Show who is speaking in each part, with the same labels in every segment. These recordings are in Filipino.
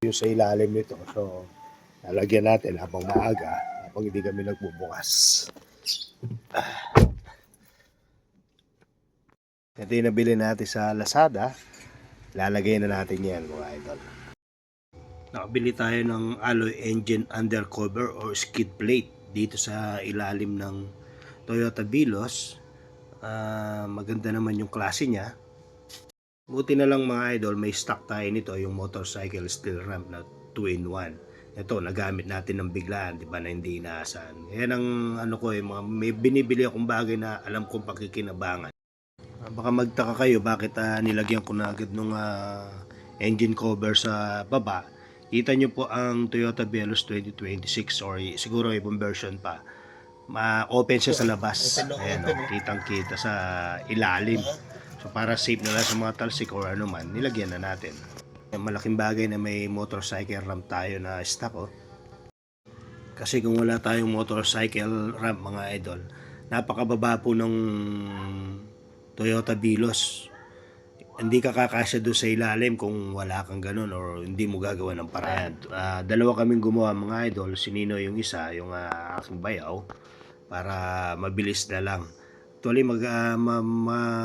Speaker 1: yung sa ilalim nito. So, lalagyan natin habang maaga, habang hindi kami nagbubukas. Ito yung nabili natin sa Lazada. Lalagay na natin yan, mga idol. Nakabili tayo ng alloy engine undercover or skid plate dito sa ilalim ng Toyota Vios. Maganda naman yung klase niya. Buti na lang mga idol, may stock tayo nito, yung motorcycle steel ramp na 2-in-1. Ito, nagamit natin ng biglaan, di ba, na hindi inaasahan. Yan ang ano ko, may binibili akong bagay na alam kong pakikinabangan. Baka magtaka kayo bakit nilagyan ko na agad nung engine cover sa baba. Kita nyo po ang Toyota Vios 2026 or siguro ibang version pa. Ma-open siya sa labas. Ayan, kitang kita sa ilalim. So para safe na lang sa mga talsik or ano man, nilagyan na natin. Malaking bagay na may motorcycle ramp tayo na stock. Kasi kung wala tayong motorcycle ramp mga idol, napakababa po ng Toyota Vios. Hindi ka kakasya doon sa ilalim kung wala kang ganun or hindi mo gagawa ng paraan. Dalawa kaming gumawa mga idol, si Nino yung isa, yung aking bayaw, para mabilis na lang. Actually,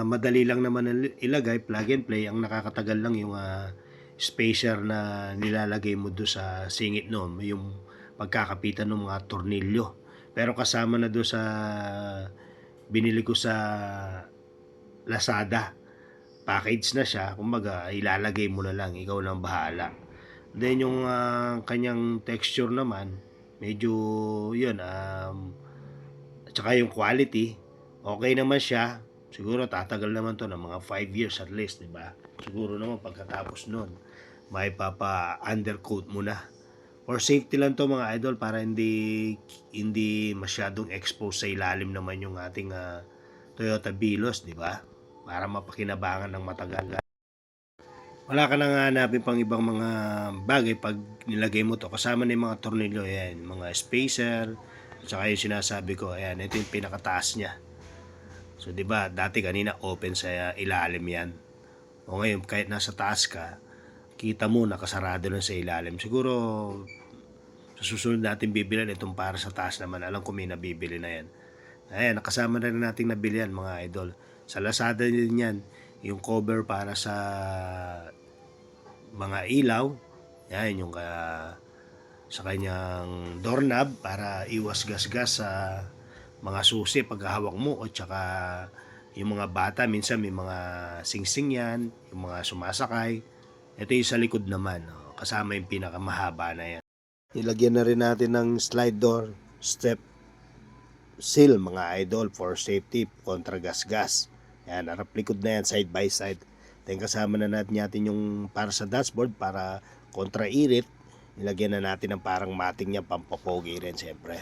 Speaker 1: madali lang naman ilagay, plug and play. Ang nakakatagal lang yung spacer na nilalagay mo doon sa singit no, yung pagkakapitan ng mga tornilyo. Pero kasama na doon sa binili ko sa Lazada. Package na siya, kumbaga ilalagay mo na lang, ikaw nang bahala. Then yung kanyang texture naman, medyo yun, at saka yung quality, okay naman siya. Siguro tatagal naman to ng mga 5 years at least, di ba? Siguro naman pagkatapos nun, may papa-undercoat mo na. For safety lang to mga idol, para hindi masyadong exposed sa ilalim naman yung ating Toyota Vios, di ba? Para mapakinabangan ng matagal. Wala ka nang hanapin pang ibang mga bagay pag nilagay mo to. Kasama na yung mga tornilyo, yan, mga spacer, at saka yung sinasabi ko, ayan, ito yung pinakataas niya. So, di ba, dati kanina open sa ilalim yan. O ngayon, kahit nasa taas ka, kita mo, nakasarado lang sa ilalim. Siguro, sa susunod natin bibilhan itong para sa taas naman. Alam ko may nabibili na yan. Ayan, nakasama na rin natin nabili yan, mga idol. Sa Lazada din yan, yung cover para sa mga ilaw. Yan, yung sa kanyang doorknob para iwas gasgas sa mga susi paghahawak mo, o tsaka yung mga bata minsan may mga singsing yan, yung mga sumasakay. Ito yung sa likod naman, kasama yung pinakamahaba na yan. Ilagyan na rin natin ng slide door step seal mga idol for safety kontra gas-gas. Yan, harap likod na yan, side by side. Then kasama na natin yung para sa dashboard para kontra irit. Nilagyan na natin ng parang mating niya, pampapogi rin siyempre.